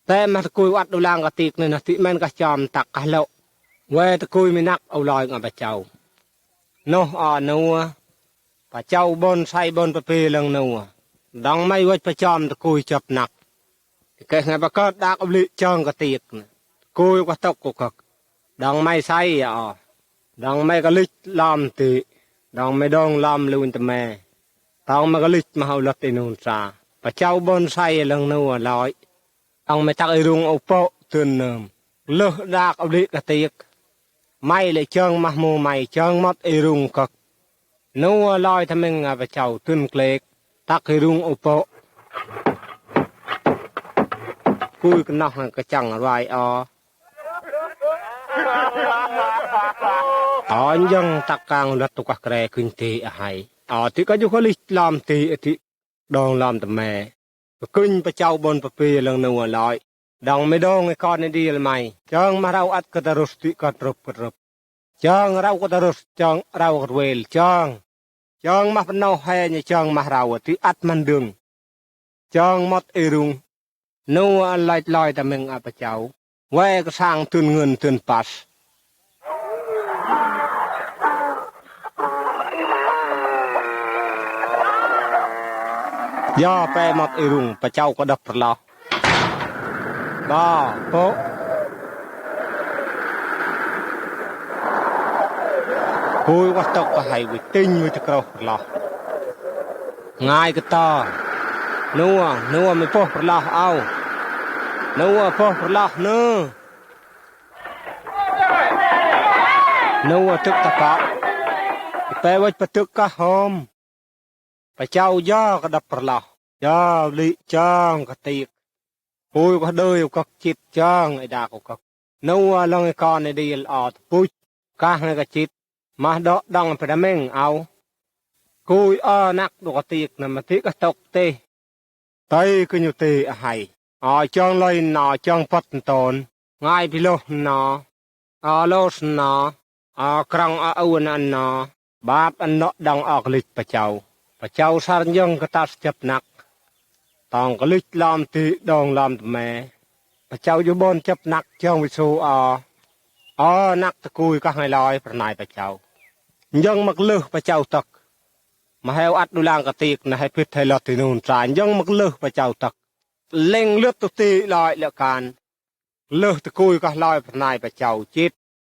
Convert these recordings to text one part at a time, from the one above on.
แต่มาตะกุยวัดดูลางกะติกนี่นะที่มันก็จอมตักกะโลเวตะกุยมีนักเอาลอยกับพระเจ้าโนนัวพระเจ้าบนใส่บนประเพลังนัวดังไม่วัดประจอมตะกุยจับหนักแกไงประกอบดักเอาลิจองกะติกกุยก็ตกกุกดังไม่ใส่ดังไม่ก็ลิลามติดังไม่ดองลามลุนตะแม่ตองมันก็ลิมาเฮาลตินูนซาพระเจ้าบนใส่ลังนัวลอยต้องไม่ตักไอรุงเอาโปะตื่นเนิมเลือกดากเอาลิกะติกไม่เลยเชิงมาหมู่ใหม่เชิงมดไอรุงกกนัวลอยทำมึงพระเจ้าตื่นเกลกตักไอรุงเอาโปะกุยกันนอกกระจังไรยังตักกลางรัตุกะแกรขึ้นตีให้ที่ก็อยู่เขาลิลามตีที่ดองลามตะแม่ขึ้นพระเจ้าบนประเพลังนัวลอยดังไม่ดองไอ้ก้อนในดีละไม่จังมาเราอัดกระตรุสติกระตรุกระตรุจังเรากระตรุสจังเรากระเวลจังมาพนเอาให้เนี่ยจังมาเราที่อัดมันดึงจังมดไอรุงนัวลอยแต่มึงพระเจ้าไว้ก็สร้างตุนเงินตุนปัสย่อแปรมดไอรุงพระเจ้าก็ดับพลาบ้าโปคุยว่าตกก็ให้วิติ้งวิตกรพลาง่ายก็ต่อนัวไม่พอพลาเอานัวพอพลานัวตึกตะกะแปลว่าตึกกะหอมพระเจ้าย่อก็ดับพลาย่อลิจ้างกติกปุยก็เดยก็จิตจ้างไอ้ดาก็นัวลงไอ้ก้อนในดีลอดปุยกะให้ก็จิตมาดอกดังไปดำเม่งเอากุยนักดกติกนะมาที่ก็ตกเตไตก็อยู่เตให้จังเลยหนอจังปัดตนง่ายพิโลหนอโลสหนอกรังเอานันหนอบาปอันเนาะดังออกลิพระเจ้าสารยังก็ตัดจับหนักต้องกลิกลามตีดองลามแม่พระเจ้าอยู่บนจับหนักจังวิสูนักตะกุยก็ให้ลอยพระนายพระเจ้ายังมักเลือกพระเจ้าตักมาให้อัดดูลางกติกนะให้พิษให้ลอดที่นู่นสารยังมักเลือกพระเจ้าตักเล่งเลือดตุตีลอยแล้วการเลือกตะกุยก็ลอยพระนายพระเจ้าจิต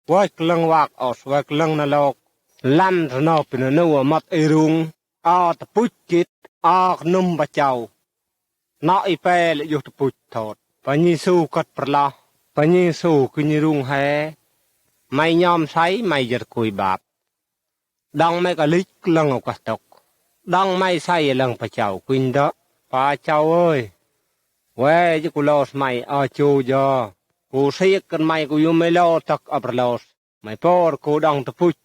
ไว้กลังวากออกไว้กลังนรกลั่นระนอเป็นนัวมัดไอรุงตะปุจจิตนุ่มพระเจ้านาอีเปลอยู่ตะปุจโทษปัญญสู้กัดประลาปัญญสู้กุญรุงแหไม่ยอมใช้ไม่จะคุยบาปดังไม่กะลิกลังเอากระตกดังไม่ใช่ลังพระเจ้ากุญดะพระเจ้าเอ้ยเว้ยจะกูลอสไม่จูยอกูเสียกันไม่กูอยู่ไม่ลอตักอัปลอสไม่พอกูดังตะปุจ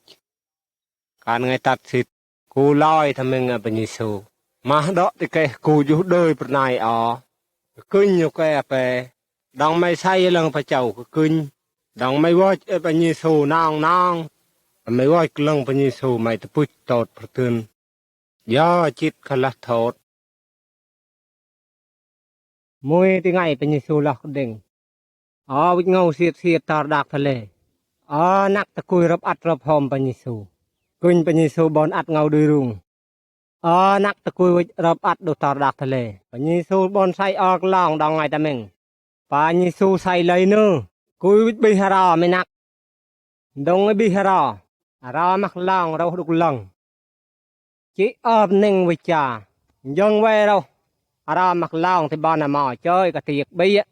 การไงตัดสิทธิ์กูลอยทำมึงปัญญสู้มาดอกที่แกกูอยู่โดยประนายขึ้นอยู่แกไปดังไม่ใช่ลังพระเจ้าก็ขึ้นดังไม่ว่าปัญญสู้นางไม่ว่าเรื่องปัญญสู้ไม่ตะพุทธโตดประทุนย่อจิตขลักโทษมวยที่ไงปัญญสู้หลักเด้งวิ่งเงาเสียดตาดักทะเลนักตะกุยรับอัดรับหอมปัญญสู้กุญปัญญสู้บอลอัดเงาดุยรุงนักตะกุยรับอัดดูตาดักทะเลปัญญสู้บอลใส่ออกล่องดังไงตะเมงปัญญสู้ใส่เลยเนื้อกุยบิฮาราไม่นักดงบิฮารามักล่องเราดุกล่องจีหนึ่งวิจายังไว้เรามักล่องที่บ้านหมอเจยกะติกเบี้ย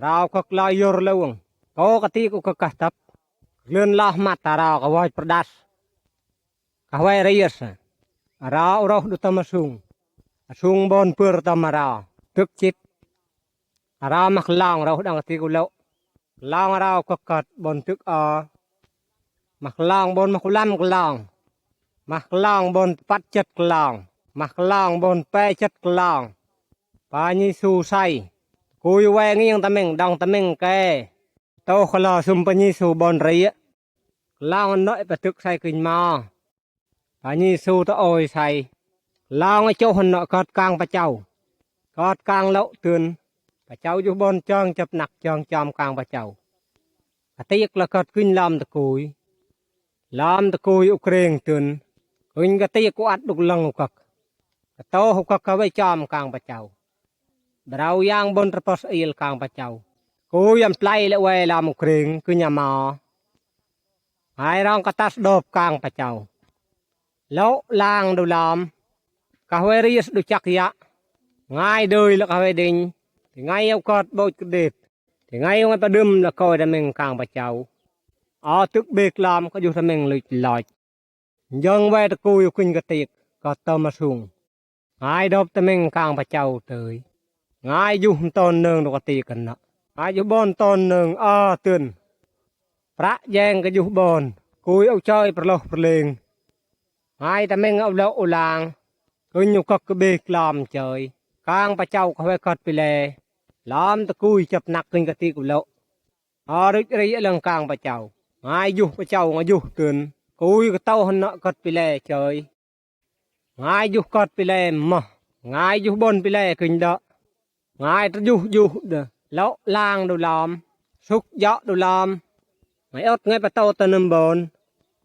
เราก็ลอยยูรลวงโกกะติกก็กะตับเลื่อนล้อมาตาเราก็ไว้ประดัสก็ไว้เรียสเราดูตามสุงบนเพื่อตามเราตึกจิตเรามักล่องเราดังกะติกุเลวล่องเราก็กัดบนตึกมักล่องบนมักล้ำกล่องมักล่องบนปัดจัดกล่องมักล่องบนแปจัดกล่องปาญิสูใส่กุยแวงยังตะเมงดองตะเมงแกโตขลอสุมปาญิสูบนเรียล่องน้อยปะตึกใส่ขึ้นมาปาญิสูตะโอยใส่ล่องไอ้เจ้าหันเนาะกอดกลางพระเจ้ากอดกลางแล้วตื่น พระเจ้าอยู่บนจ้องจับหนักจ้องจอมกลางพระเจ้ากติกละกัดขึ้นลามตะกุยอุเครงตื่นขึ้นกติกอัดดุกลังอุกกกะโตหุกกะไว้จอมกลางพระเจ้าเราย่างบนตะปสเอลกลางพระเจ้ากูยำไลและไว้ลามอุเครงคือยามอหายรองกะตัสดบกลางพระเจ้าแล้วลางดูลามกะเวรีสดูจักยะง่ายโดยละกะเวดิงที่ง่ายเอากอดโบกเด็ดที่ง่ายเอาประดึมละคอยดะเมงกลางพระเจ้าตึกเบกลามก็อยู่ทะเมงลุยลอยยังไว้ตะกูอยู่ขึ้นกะติกก็ตอมาสูงง่ายดบตะเมงกลางพระเจ้าเตยง่ายอยู่ตอนเนืองดกติกันนะง่ายอยู่บนตอนเนืองตื่นพระแยงก็อยู่บนกุยเอาจ้อยประโลประเลงง่ายตะเมงเอาเลาอุลางขึ้นอยู่กับกะเบกลามเจยกลางพระเจ้าเขาไว้กอดไปแลลามตะกุยจับหนักขึ้นกะติกเลารึกรีเรื่องกลางพระเจ้าง่ายอยู่พระเจ้าง่ายอยู่ตื่นกุยก็เต้าหันกอดไปแลเจยง่ายอยู่กอดไปแลมาง่ายอยู่บนไปแลขึ้นเดาง่ายตะอยู่เด้อแล้วลางดูลามสุกเยาะดูลามไม่อดง่ายประตูตะนึมบน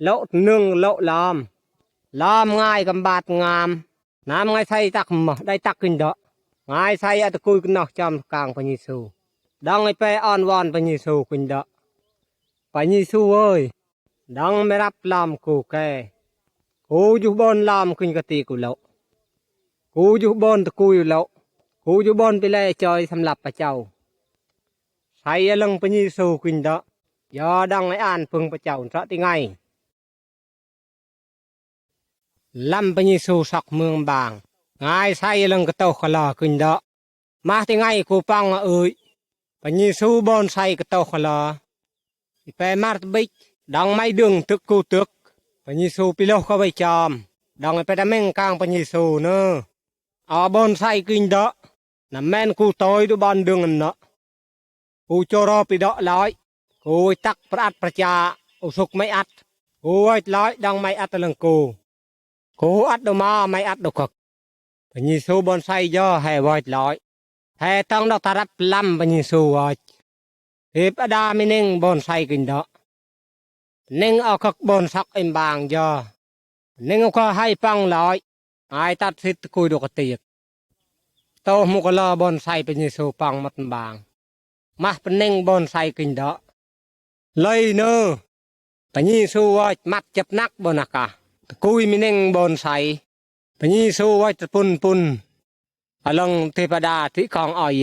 แล้วนึ่งแล้วลามง่ายกำบาดงามน้ำง่ายใส่ตักมาได้ตักขึ้นเดาง่ายใส่ตะกุยกันนอกจอมกลางพระเยซูดังไอ้ไปอ่อนวอนพระเยซูขึ้นเดาพระเยซูเอ้ยดังไม่รับลามกูแกกูอยู่บนลามขึ้นกะติกูแล้วกูอยู่บนตะกุยแล้วกูอยู่บนไปเลยจอยสำหรับพระเจ้าใส่ลังพระเยซูขึ้นเดายอดังไอ้อ่านพึงพระเจ้าซะที่ไงลำพระเยซูสักเมืองบางง่ายใส่ลังกระโตขลาขึ้นเดามาที่ไงกูปังเอ้ยพระเยซูบนใส่กระโตขลาไปมาตบิกดังไม่ดึงตึกกูตึกพระเยซูไปโลกเข้าไปจอมดังไปตะเม่งกลางพระเยซูเนอบนใส่ขึ้นเดาน้ำแม่นกูตอยดูบอลดึงเนาะกูโจรอไปเดาะลอยกูตักประอัดประจาอุสุกไม่อัดกูไว้ลอยดังไม่อัดตะลังกูอัดดูมาไม่อัดดูกพระเยซูบนใส่ย่อให้ไว้ลอยให้ต้องดอกตารับลำพระเยซูไว้เห็บอดาไม่นิ่งบนใส่กินเดาะนิ่งเอาคักบนสักเอ็มบางย่อนิ่งเอาข้อให้ปังลอยหายตัดสิทธิ์กุยดกติกโตมุกลอบนใส่พระเยซูปังมัดบางมาเป็นนิ่งบนใส่กินเดาะเลยเนอพระเยซูไว้มัดจับนักบนอากาศกุยไม่นิ่งบนใส่พระเยซูไว้ตะปุ่นอลังเทพดาที่ของอ้อย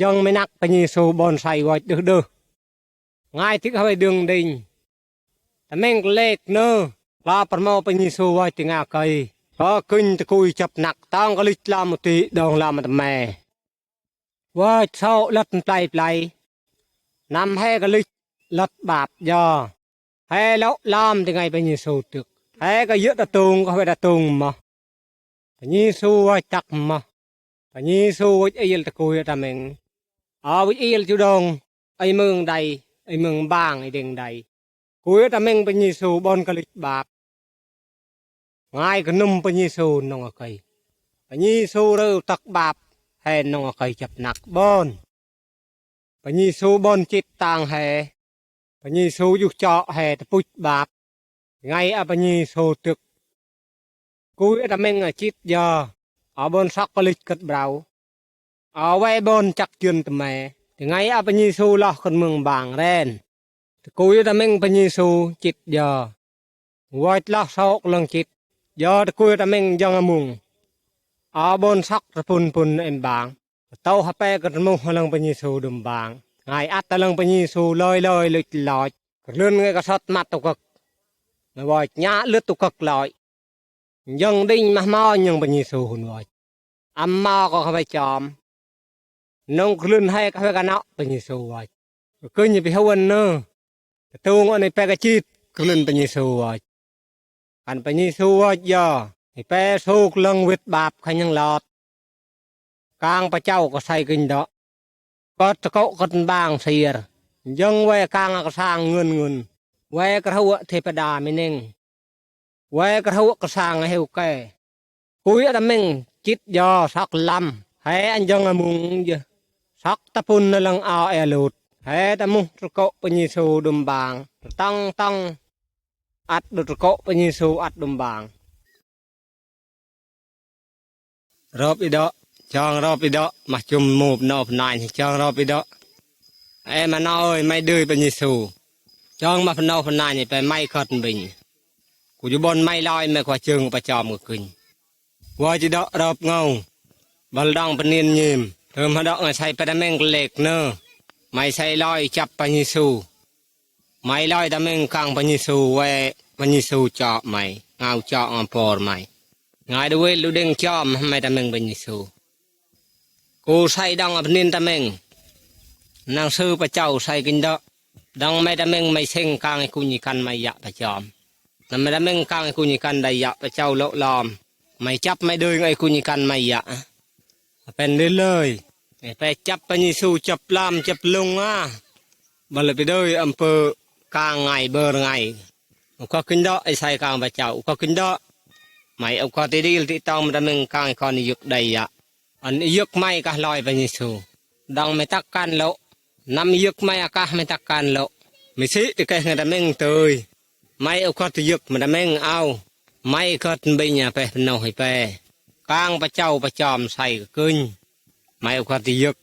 ยังไม่นักพระเยซูบนใส่ไว้ดื้อง่ายที่เขาไปดึงดิ่งแต่แม่งเล็กเนอลาประโมพระเยซูไว้ที่งาไกก็ขึ้นตะกุยจับหนักต้องกลิจลามุติดองลามาตแม่ว่าเช่าลัดปลายนำให้กลิจลัดบาปย่อให้แล้วลามที่ไงพระเยซูตึกให้ก็เยอะตะตุงก็ไปตะตุงมาพระเยซูไว้ตักมาพระเยซูไว้เอลตะกุยตะเมงไว้เอลจุดงไอเมืองใดไอเมืองบางไอเด้งใดกุยตะเมงพระเยซูบนกลิจบาปง่ายก็นุ่มพระเยซูนองไกพระเยซูเร็วตักบาปให้นองไกจับหนักบนพระเยซูบนจิตต่างให้พระเยซูอยู่เจาะให้ตะปุจบาปไงพระเยซูตึกกุยตะเมงจิตยาบนสักกลิจกัดเบาไว้บนจักจืนตะแม่ไงพระเยซูล่อคนเมืองบางแรนกุยตะเมงพระเยซูจิตยาไว้ล่อโศกลังจิตยอดกุยตะเมงยังมุงบนสักตะปุ่นเอ็มบางเต้าฮับเปกระมุงลังพระเยซูดุมบางไงอัตตะลังพระเยซูลอยลอยเลื่อนไงก็สดมัดตุกไม่ว่าหญ้าเลือดตุกลอยยังดิ้งมายังพระเยซูหุ่นไว้มาก็เข้าไปจอมน้องคลื่นให้เข้าไปกันเนาะพระเยซูไว้ก็ยิ่งไปหัวเนอตัวงอันนี้ไปกระจิตคลื่นพระเยซูไว้อันพระเยซูไว้ย่อให้ไปสู้ลังวิทบาปขยังหลอดกลางพระเจ้าก็ใส่กินเดาะก็ตะโกกันบางเสียยังไว้กลางก็สร้างเงินไว้กระหัวเทพดาไม่นิ่งไว้กระหัวก็สร้างให้แก่กุยตะเมงจิตยอสักลำให้อันยังมุงส sắc ta pun na lang ao e lut he ta mu tru ko penyisu dum bang tang at tru ko penyisu at dum bang rop ido chang rop ido ma chum mop nop nai chang rop ido e ma no ơi mai đời penyisu chang ma pno pna ni pe mai khot bìnhกูอยู่บนไม่ลอยไม่ขวาเชิงประจอมก็ขึ้นว่าจะดอกรอบเงาบอลดองปนินยิมเพิ่มมาดอกใส่ประเมงเหล็กเนอไม่ใส่ลอยจับปนิสูไม่ลอยตะเมงกลางปนิสูไว้ปนิสูเจาะใหม่เงาเจาะปอร์ใหม่ง่ายด้วยลูเด้งจอมไม่ตะเมงปนิสูกูใส่ดองปนินตะเมงนางซื้อประเจ้าใส่กินดอกดองไม่ตะเมงไม่เช่งกลางให้กูยิกันไม่ยะประจอมนั่นไม่ได้เม่งกลางไอ้กุญกันได้ยะพระเจ้าโลลอมไม่จับไม่ดื้อไอ้กุญกันไม่ยะเป็นเลยไปจับไปยิสูจับลามจับลงบัลไปด้วยอำเภอกลางไงเบอร์ไงก็ขึ้นดอกไอ้ใส่กลางพระเจ้าก็ขึ้นดอกไม่เอาข้อที่ดีที่ต้องมันเม่งกลางไอ้คนยุกได้ยะอันยุกไม่ก็ลอยไปยิสูดังไม่ตักกันโลน้ำยุกไม่อากาศไม่ตักกันโลไม่สิที่แกเงินเม่งเตยไม่เอาข้อที่ยึกมันแม่งเอาไม่ข้อบิญญาไปนเอาให้ไปกลางพระเจ้าประจอมใส่กึ่งไม่เอาข้อที่ยึก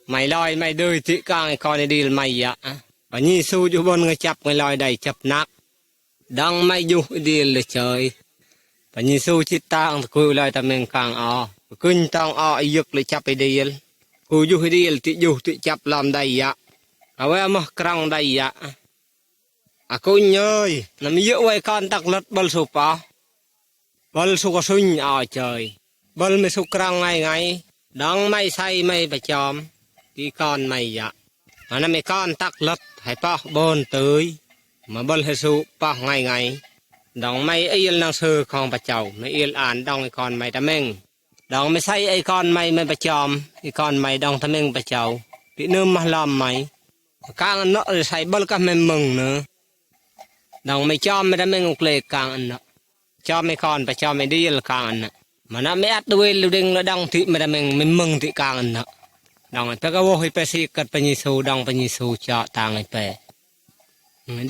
ไม่ลอยไม่ดื้อที่กลางไอ้คอในดีไม่ยะปัญญีสู้อยู่บนเงยจับไม่ลอยได้จับนักดังไม่อยู่ดีเลยเฉยปัญญีสู้จิตตางคุยลอยตะเมงกลางอ๋อกึ่งต้องอ๋อไอ้ยึกเลยจับไปดีกูอยู่ดีที่อยู่ที่จับลำได้ยะเอาไว้มากลางได้ยะaku nhơi nằm giữa quay con tắc lật bal sụp à bal sụp có sinh à trời bal mới sụp răng ngay ngay đắng may say may phải chòm tí con mày dạ mà nằm con tắc lật hay pa bồn tới mà bal hay sụp pa ngay ngay đắng may yêu năng sư con phải chầu mới yêu án đắng con mày ta mình đắng mới say ai con mày mới phải chòm tí con mày đắng ta mình phải chầu tí nơm mà làm mày càng nó say bal cả mình mừng nữaดองไม่จอมไม่ได้ไม่งกเลกกลางอันนะจอมไม่คอนไปจอมไม่ดีละกลางอันนะมันน่ะไม่อัดด้วยลูดึงละดองที่ไม่ได้ไม่มึงที่กลางอันนะดองไปก็ว่าให้ไปสิกัดไปยิสูดองไปยิสูเจาะต่างไป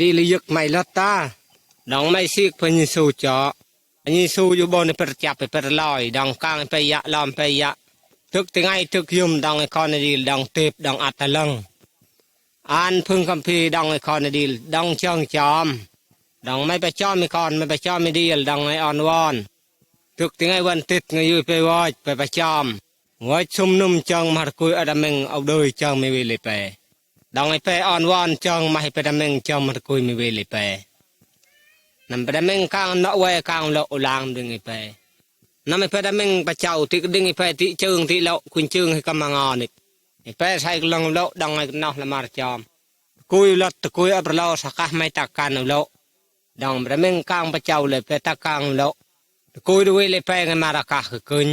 ดีเลยยึกไม่ลดตาดองไม่สิกไปยิสูเจาะไปยิสูอยู่บนไปจับไปลอยดองกลางไปยะลอมไปยะทึกถึงไงทึกยุ่มดองไอ้คอนดีดองเต็บดองอัดตะลังอ่านพึ่งคำพีดองไอ้คอนดีดองเชิงจอมดังไม่ไปจอมไม่คอนไม่ไปจอมไม่ดีดังไงอ่อนวอนทุกที่ไงวันติดไงอยู่ไปวอดไปจอมไว้ชุมนุมจังมาคุยอดามงเอาโดยจังไม่เวลิไปดังไงไปอ่อนวอนจังมาให้ไปดามงจังมาคุยไม่เวลิไปนั่นไปดามงกลางนอไว้กลางโลลางดึงไปนั่นไม่ไปดามงไปเจ้าที่ดึงไปที่เชิงที่โลคุณเชิงให้กำมังอ่อนอีกไปใส่กลังโลดังไงนอกละมาจอมคุยลดคุยอับโลสักไม่ตักกันโลดองประเมงกลางพระเจ้าเลยไปตะกลางโลคุยด้วยเลยไปไงมาราคาขึ้น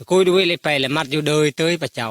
คุยด้วยเลยไปเลยมัดอยู่โดยเตยพระเจ้า